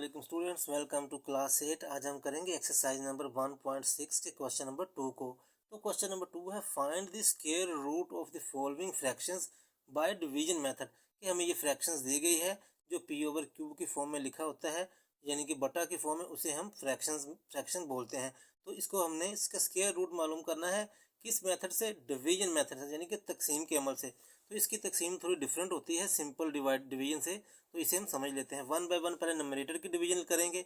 वालेकुम students, welcome to class 8। आज हम करेंगे एक्सरसाइज नंबर 1.6 के क्वेश्चन नंबर 2 को। तो क्वेश्चन नंबर 2 है find the square root of the following fractions by division method. कि हमें ये फ्रैक्शंस दी गई है जो पी ओवर क्यूब की फॉर्म में लिखा होता है, यानी कि बटा की फॉर्म में, उसे हम फ्रैक्शन बोलते हैं। तो इसको हमने इसका स्क्वायर रूट मालूम करना है किस मेथड से? डिवीजन मेथड से, यानी कि तकसीम के अमल से। तो इसकी तकसीम थोड़ी डिफरेंट होती है सिंपल डिवीजन से, तो इसे हम समझ लेते हैं। 1 बाय 1 पहले नंबरेटर की डिवीजन करेंगे,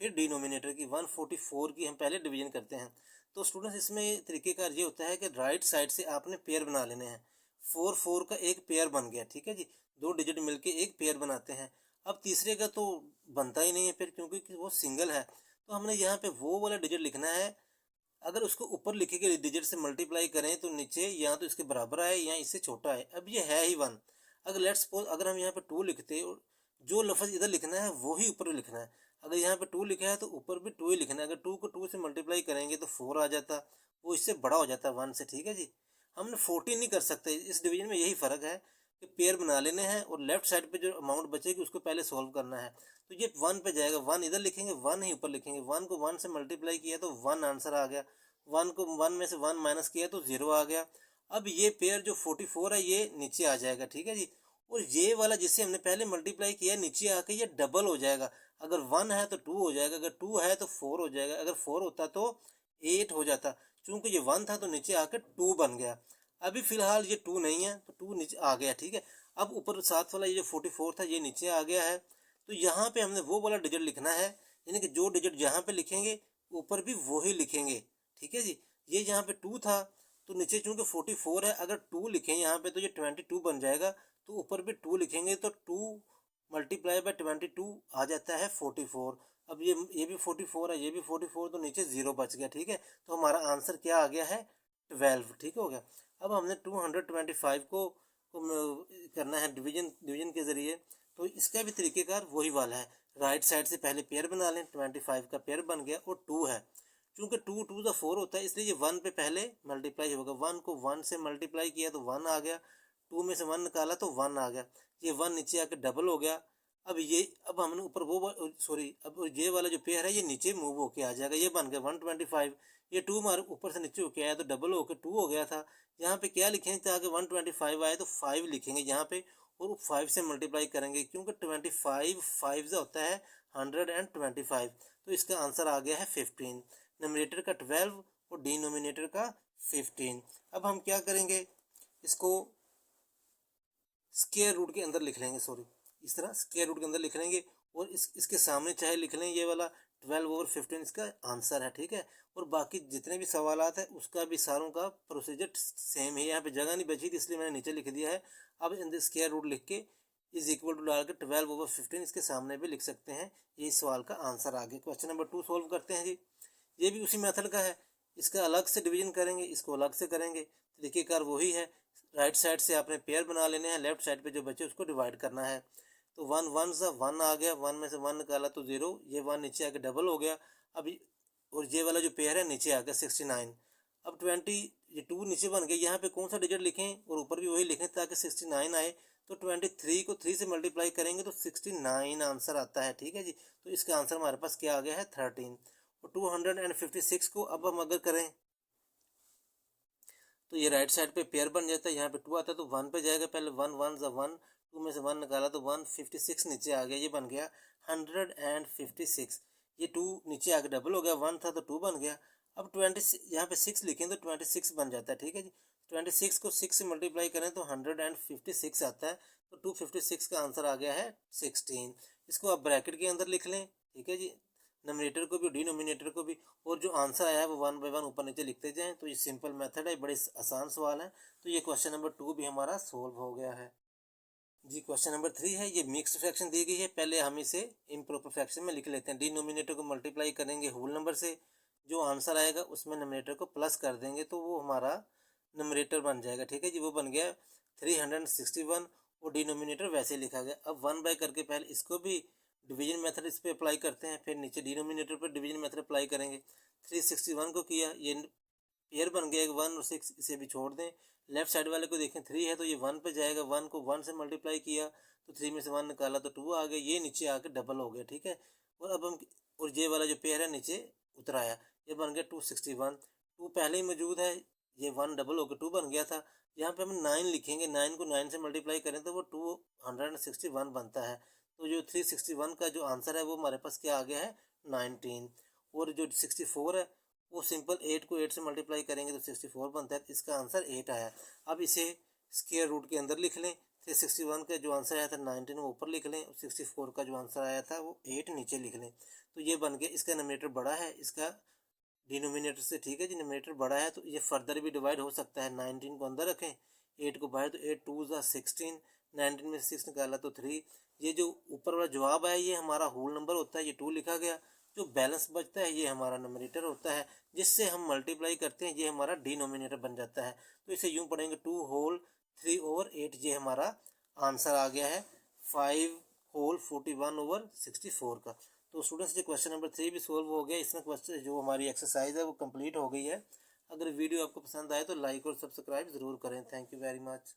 फिर डिनोमिनेटर की। 144 की हम पहले डिवीजन करते हैं। तो स्टूडेंट्स, इसमें तरीकेकार ये होता है कि राइट साइड से आपने पेयर बना लेने हैं। 4 का एक पेयर बन गया, ठीक है जी। दो डिजिट मिलके एक पेयर बनाते हैं। अब तीसरे का तो बनता ही नहीं है फिर, क्योंकि वो सिंगल है। तो हमने यहाँ पे वो वाला डिजिट लिखना है। अगर उसको ऊपर लिखे के डिजिट से मल्टीप्लाई करें तो नीचे या तो इसके बराबर आए या इससे छोटा है। अब ये है ही 1। अगर लेट्स सपोज अगर हम यहाँ पे 2 लिखते, और जो लफ्ज़ इधर लिखना है वो ही ऊपर लिखना है। अगर यहाँ पे 2 लिखा है तो ऊपर भी 2 ही लिखना है। अगर 2 को 2 से मल्टीप्लाई करेंगे तो 4 आ जाता, वो इससे बड़ा हो जाता है 1 से, ठीक है जी। हमने 14 नहीं कर सकते। इस डिवीजन में यही फ़र्क है कि पेयर बना लेने हैं और लेफ्ट साइड पे जो अमाउंट बचेगी उसको पहले सॉल्व करना है। तो ये 1 पे जाएगा, 1 इधर लिखेंगे, 1 ही ऊपर लिखेंगे। 1 को 1 से मल्टीप्लाई किया तो 1 आंसर आ गया। 1 को 1 में से 1 माइनस किया तो 0 आ गया। अब ये पेयर जो 44 है ये नीचे आ जाएगा, ठीक है जी। और ये वाला जिससे हमने पहले मल्टीप्लाई किया नीचे आके ये डबल हो जाएगा। अगर 1 है तो 2 हो जाएगा, अगर 2 है तो 4 हो जाएगा, अगर 4 होता तो 8 हो जाता। चूंकि ये 1 था तो नीचे आकर 2 बन गया। अभी फिलहाल ये 2 नहीं है तो 2 नीचे आ गया, ठीक है। अब ऊपर साथ वाला ये जो 44 था ये नीचे आ गया है। तो यहाँ पे हमने वो वाला डिजिट लिखना है, यानी कि जो डिजिट यहाँ पे लिखेंगे ऊपर भी वो ही लिखेंगे, ठीक है जी। ये यहाँ पे 2 था तो नीचे चूंकि 44 है, अगर 2 लिखें यहाँ पे तो ये 22 बन जाएगा। तो ऊपर भी 2 लिखेंगे तो 2 मल्टीप्लाई बाय 22 आ जाता है 44। अब ये भी 44 है, ये भी 44, तो नीचे 0 बच गया, ठीक है। तो हमारा आंसर क्या आ गया है? 12, ठीक हो गया। अब हमने 225 को करना है डिवीजन के ज़रिए। तो इसका भी तरीकेकार वही वाला है। राइट साइड से पहले पेयर बना लें, 25 का पेयर बन गया और 2 है। चूंकि 2 2 4 होता है, इसलिए ये 1 पे पहले मल्टीप्लाई होगा। 1 को 1 से मल्टीप्लाई किया तो 1 आ गया, 2 में से 1 निकाला तो 1 आ गया। ये 1 नीचे आके डबल हो गया। अब हमने ऊपर अब ये वाला जो पेयर है ये नीचे मूव होके आ जाएगा, ये बन गया 125। ये 2 हमारे ऊपर से नीचे होके आया तो डबल होके 2 हो गया था। यहाँ पे क्या लिखेंगे ताकि 125 आए तो 5 लिखेंगे यहाँ पे, और 5 से मल्टीप्लाई करेंगे, क्योंकि 25 5 से होता है 125। तो इसका आंसर आ गया है 15। नोमिनेटर का 12 और डिनोमिनेटर का 15। अब हम क्या करेंगे, इसको स्क्वायर रूट के अंदर लिख लेंगे, इस तरह स्क्वायर रूट के अंदर लिख लेंगे। और इसके सामने चाहे लिख लें ये वाला 12/15 इसका आंसर है, ठीक है। और बाकी जितने भी सवालात है उसका भी सारों का प्रोसीजर सेम है। यहाँ पे जगह नहीं बची थी इसलिए मैंने नीचे लिख दिया है। अब इन स्क्वायर रूट लिख के इज इक्वल टू डाल के 12/15 इसके सामने भी लिख सकते हैं। ये सवाल का आंसर आ गया। क्वेश्चन नंबर 2 सोल्व करते हैं जी। ये भी उसी मेथड का है। इसका अलग से डिवीजन करेंगे, इसको अलग से करेंगे। तरीकेकार वही है। राइट साइड से आपने पेयर बना लेने हैं, लेफ्ट साइड पे जो बचे उसको डिवाइड करना है। तो 1 1 सा 1 आ गया, 1 में से 1 निकाला तो 0, ये 1 नीचे आके डबल हो गया। अब और ये वाला जो पेयर है नीचे आ गया 69। अब 20, ये 2 नीचे बन गया। यहाँ पे कौन सा डिजिट लिखें और ऊपर भी वही लिखें ताकि 69 आए। तो 23 को 3 से मल्टीप्लाई करेंगे तो 69 आंसर आता है, ठीक है जी। तो इसका आंसर हमारे पास क्या आ गया है? 13। और 256 को अब हम अगर करें तो ये राइट साइड पे पेयर बन जाता है। यहाँ पे 2 आता है तो 1 पे जाएगा, पहले 1 1 सा 1, 2 में से 1 निकाला तो 156 नीचे आ गया, ये बन गया 156। ये 2 नीचे आके डबल हो गया, 1 था तो 2 बन गया। अब 20 यहाँ पे 6 लिखें तो 26 बन जाता है, ठीक है जी। 26 को 6 से मल्टीप्लाई करें तो 156 आता है। तो 256 का आंसर आ गया है 16। इसको आप ब्रैकेट के अंदर लिख लें, ठीक है जी, नोमिनेटर को भी डिनोमिनेटर को भी। और जो आंसर आया है वो 1 बाय 1 ऊपर नीचे लिखते जाएं। तो ये सिंपल मेथड है, बड़े आसान सवाल है। तो ये क्वेश्चन नंबर 2 भी हमारा सोल्व हो गया है जी। क्वेश्चन नंबर 3 है, ये मिक्स्ड फ्रैक्शन दी गई है। पहले हम इसे इम्प्रॉपर फ्रैक्शन में लिख लेते हैं। डिनोमिनेटर को मल्टीप्लाई करेंगे होल नंबर से, जो आंसर आएगा उसमें नोमिनेटर को प्लस कर देंगे तो वो हमारा नोमिनेटर बन जाएगा, ठीक है जी। वो बन गया 361 और डिनोमिनेटर वैसे लिखा गया। अब 1 बाय करके पहले इसको भी डिवीजन मेथड इस पे अप्लाई करते हैं, फिर नीचे डिनोमिनेटर पर डिवीजन मेथड अप्लाई करेंगे। 361 को किया, ये पेयर बन गया 1 और 6, इसे भी छोड़ दें। लेफ्ट साइड वाले को देखें 3 है तो ये 1 पे जाएगा, 1 को 1 से मल्टीप्लाई किया तो 3 में से 1 निकाला तो 2 आ गया, ये नीचे आके डबल हो गया, ठीक है। और अब हम और ये वाला जो पेयर है नीचे उतर आया, ये बन गया 261। 2 पहले ही मौजूद है, ये 1 डबल होकर 2 बन गया था। यहाँ पे हम 9 लिखेंगे, 9 को 9 से मल्टीप्लाई करें तो वो 261 बनता है। तो जो 361 का जो आंसर है वो हमारे पास क्या आ गया है 19। और जो 64 है वो सिंपल 8 को 8 से मल्टीप्लाई करेंगे तो 64 बनता है, तो इसका आंसर 8 आया। अब इसे स्क्वायर रूट के अंदर लिख लें। 361 का जो आंसर आया था 19 वो ऊपर लिख लें, 64 का जो आंसर आया था वो 8 नीचे लिख लें। तो ये बन गया, इसका नोमिनेटर बड़ा है इसका डिनोमिनेटर से, ठीक है जी। नोमिनेटर बड़ा है तो ये फर्दर भी डिवाइड हो सकता है। 19 को अंदर रखें, 8 को बाहर, तो 8 2 ज़ा 16, 19 में से 6 निकाला तो 3। ये जो ऊपर वाला जवाब है ये हमारा होल नंबर होता है, ये 2 लिखा गया। जो बैलेंस बचता है ये हमारा नोमिनेटर होता है, जिससे हम मल्टीप्लाई करते हैं, ये हमारा डिनोमिनेटर बन जाता है। तो इसे यूँ पढ़ेंगे 2 होल 3/8, ये हमारा आंसर आ गया है 5 होल 41/64 का। तो स्टूडेंट्स ये क्वेश्चन नंबर 3 भी सोल्व हो गया। इसमें क्वेश्चन जो हमारी एक्सरसाइज है वो कंप्लीट हो गई है। अगर वीडियो आपको पसंद आए तो लाइक और सब्सक्राइब ज़रूर करें। Thank you very much.